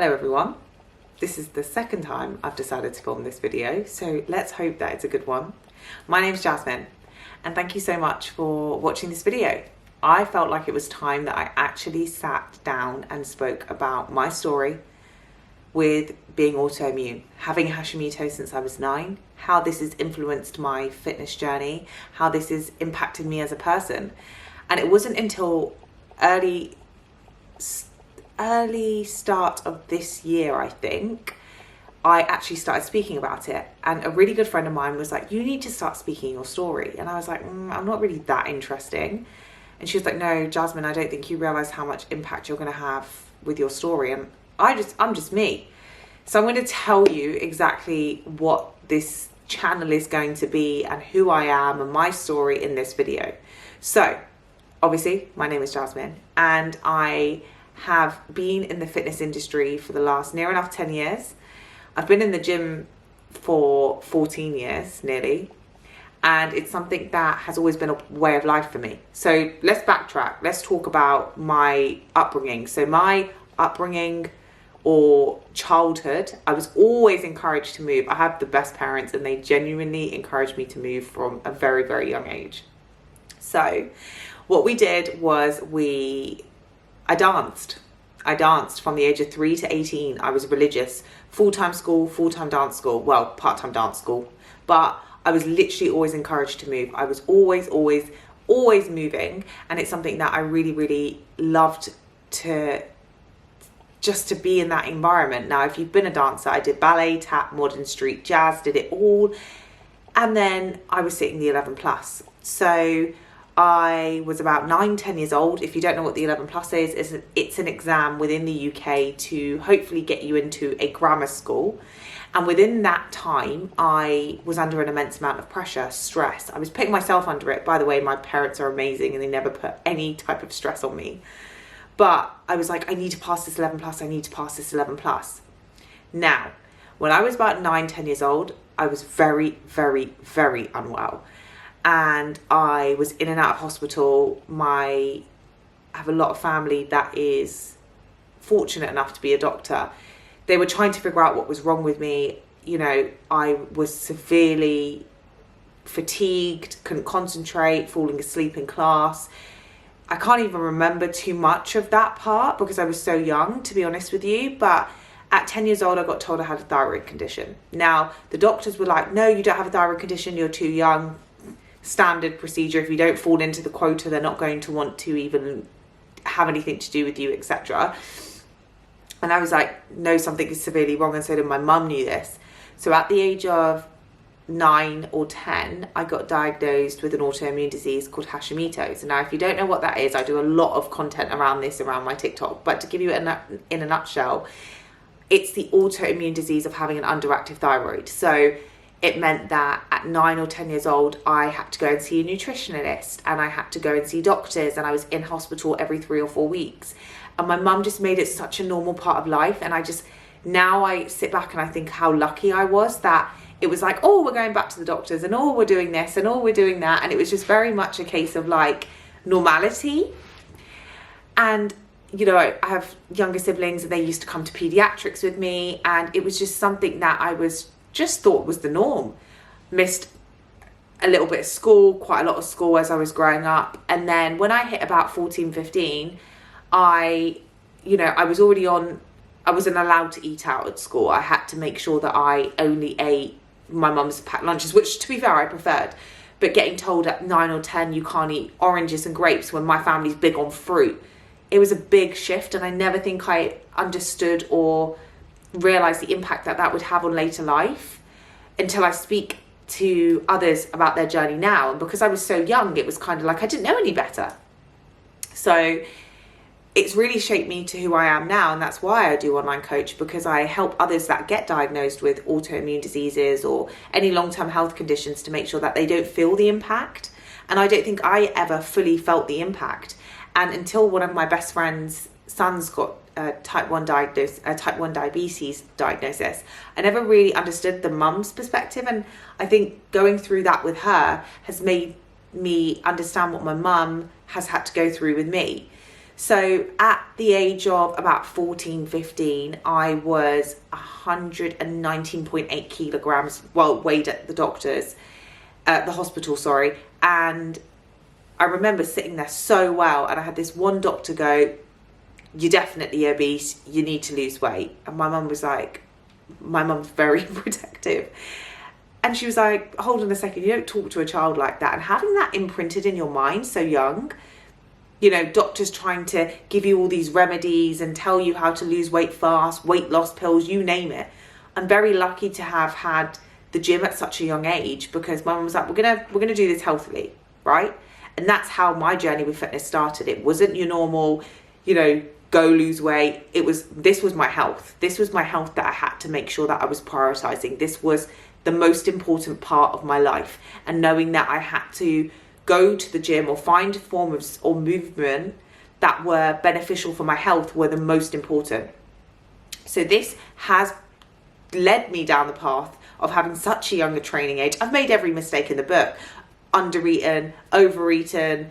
Hello everyone. This is the second time I've decided to film this video, so let's hope that it's a good one. My name's Jasmine, and thank you so much for watching this video. I felt like it was time that I actually sat down and spoke about my story with being autoimmune, having Hashimoto since I was 9, how this has influenced my fitness journey, how this has impacted me as a person. And it wasn't until early start of this year, I think, I actually started speaking about it. And a really good friend of mine was like, you need to start speaking your story. And I was like, I'm not really that interesting. And she was like, no, Jasmine, I don't think you realize how much impact you're going to have with your story. And I'm just me. So I'm going to tell you exactly what this channel is going to be and who I am and my story in this video. So obviously my name is Jasmine, and I have been in the fitness industry for the last near enough 10 years. I've been in the gym for 14 years nearly, and it's something that has always been a way of life for me. So let's backtrack. Let's talk about my upbringing. So my upbringing or childhood, I was always encouraged to move. I have the best parents, and they genuinely encouraged me to move from a very, very young age. So what we did was I danced from the age of 3 to 18. I was religious, full-time school, full-time dance school, well, part-time dance school. But I was literally always encouraged to move. I was always moving. And it's something that I really, really loved to be in that environment. Now, if you've been a dancer, I did ballet, tap, modern, street, jazz, did it all. And then I was sitting the 11 plus. So I was about 9-10 years old. If you don't know what the 11 plus is, it's an exam within the UK to hopefully get you into a grammar school. And within that time, I was under an immense amount of pressure, stress. I was putting myself under it. By the way, my parents are amazing and they never put any type of stress on me. But I was like, I need to pass this 11 plus. I need to pass this 11 plus. Now, when I was about 9-10 years old, I was very, very, very unwell. And I was in and out of hospital. I have a lot of family that is fortunate enough to be a doctor. They were trying to figure out what was wrong with me. You know, I was severely fatigued, couldn't concentrate, falling asleep in class. I can't even remember too much of that part because I was so young, to be honest with you. But at 10 years old, I got told I had a thyroid condition. Now, the doctors were like, no, you don't have a thyroid condition. You're too young. Standard procedure. If you don't fall into the quota, they're not going to want to even have anything to do with you, etc. And I was like, no, something is severely wrong. And so then my mum knew this. So at the age of 9 or 10, I got diagnosed with an autoimmune disease called Hashimoto. So now, if you don't know what that is, I do a lot of content around this around my TikTok. But to give you in a nutshell, it's the autoimmune disease of having an underactive thyroid. So it meant that at 9 or 10 years old, I had to go and see a nutritionist, and I had to go and see doctors, and I was in hospital every 3 or 4 weeks. And my mum just made it such a normal part of life. And now I sit back and I think how lucky I was that it was like, oh, we're going back to the doctors, and oh, we're doing this, and oh, we're doing that. And it was just very much a case of like normality. And you know, I have younger siblings, and they used to come to pediatrics with me, and it was just something that I just thought was the norm. Missed a little bit of school, quite a lot of school as I was growing up. And then when I hit about 14, 15, I wasn't allowed to eat out at school. I had to make sure that I only ate my mum's packed lunches, which to be fair, I preferred. But getting told at 9 or 10, you can't eat oranges and grapes when my family's big on fruit. It was a big shift, and I never think I understood or realize the impact that would have on later life until I speak to others about their journey now. And because I was so young, it was kind of like I didn't know any better. So it's really shaped me to who I am now, and that's why I do online coach, because I help others that get diagnosed with autoimmune diseases or any long-term health conditions to make sure that they don't feel the impact. And I don't think I ever fully felt the impact. And until one of my best friend's sons got type 1 diabetes diagnosis, I never really understood the mum's perspective. And I think going through that with her has made me understand what my mum has had to go through with me. So at the age of about 14, 15, I was 119.8 kilograms, well, weighed at the doctor's, the hospital, sorry. And I remember sitting there so well, and I had this one doctor go, "You're definitely obese, you need to lose weight." And my mum was like, my mum's very protective. And she was like, "Hold on a second, you don't talk to a child like that." And having that imprinted in your mind so young, you know, doctors trying to give you all these remedies and tell you how to lose weight fast, weight loss pills, you name it. I'm very lucky to have had the gym at such a young age, because my mum was like, we're gonna do this healthily, right? And that's how my journey with fitness started. It wasn't your normal, you know, go lose weight. This was my health. This was my health that I had to make sure that I was prioritizing. This was the most important part of my life. And knowing that I had to go to the gym or find a form of or movement that were beneficial for my health were the most important. So this has led me down the path of having such a younger training age. I've made every mistake in the book. Undereaten, overeaten,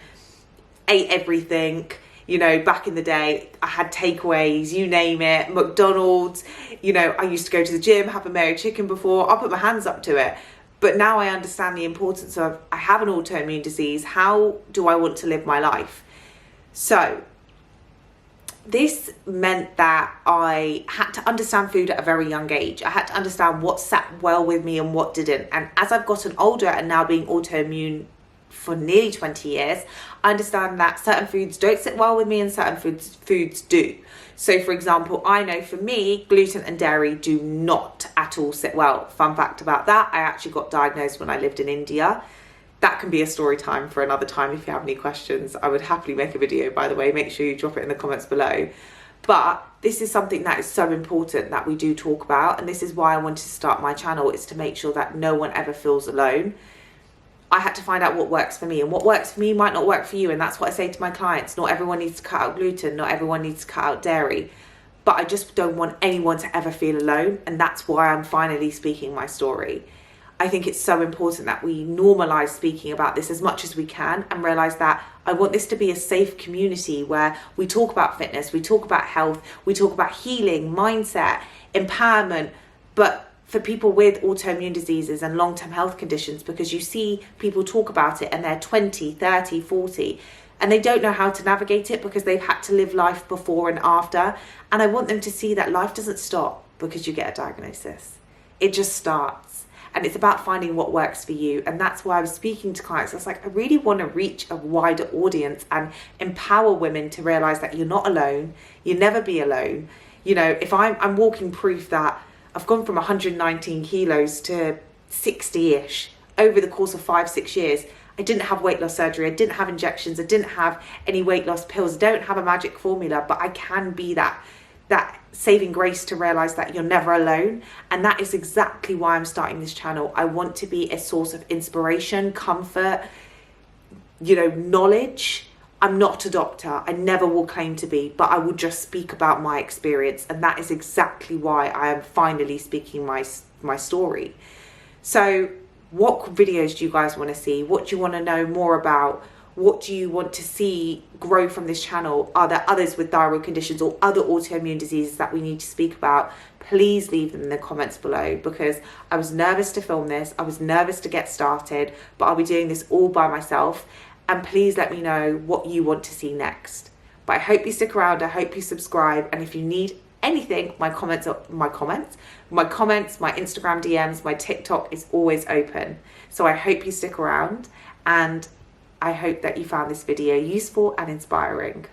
ate everything. You know, back in the day, I had takeaways, you name it, McDonald's. You know, I used to go to the gym, have a Mary chicken before. I'll put my hands up to it. But now I understand the importance of, I have an autoimmune disease. How do I want to live my life? So this meant that I had to understand food at a very young age. I had to understand what sat well with me and what didn't. And as I've gotten older and now being autoimmune for nearly 20 years, I understand that certain foods don't sit well with me and certain foods do. So for example, I know for me, gluten and dairy do not at all sit well. Fun fact about that, I actually got diagnosed when I lived in India. That can be a story time for another time. If you have any questions, I would happily make a video, by the way. Make sure you drop it in the comments below. But this is something that is so important that we do talk about. And this is why I wanted to start my channel, is to make sure that no one ever feels alone. I had to find out what works for me, and what works for me might not work for you. And that's what I say to my clients. Not everyone needs to cut out gluten. Not everyone needs to cut out dairy. But I just don't want anyone to ever feel alone. And that's why I'm finally speaking my story. I think it's so important that we normalize speaking about this as much as we can, and realize that I want this to be a safe community where we talk about fitness, we talk about health, we talk about healing, mindset, empowerment, but for people with autoimmune diseases and long-term health conditions, because you see people talk about it and they're 20, 30, 40, and they don't know how to navigate it because they've had to live life before and after. And I want them to see that life doesn't stop because you get a diagnosis. It just starts. And it's about finding what works for you. And that's why I was speaking to clients. I was like, I really want to reach a wider audience and empower women to realize that you're not alone. You'll never be alone. You know, if I'm walking proof that I've gone from 119 kilos to 60-ish over the course of 5-6 years. I didn't have weight loss surgery. I didn't have injections. I didn't have any weight loss pills. I don't have a magic formula, but I can be that saving grace to realize that you're never alone. And that is exactly why I'm starting this channel. I want to be a source of inspiration, comfort, you know, knowledge. I'm not a doctor. I never will claim to be, but I will just speak about my experience. And that is exactly why I am finally speaking my story. So what videos do you guys want to see? What do you want to know more about? What do you want to see grow from this channel? Are there others with thyroid conditions or other autoimmune diseases that we need to speak about? Please leave them in the comments below, because I was nervous to film this. I was nervous to get started, but I'll be doing this all by myself. And please let me know what you want to see next. But I hope you stick around. I hope you subscribe. And if you need anything, my Instagram DMs, my TikTok is always open. So I hope you stick around, and I hope that you found this video useful and inspiring.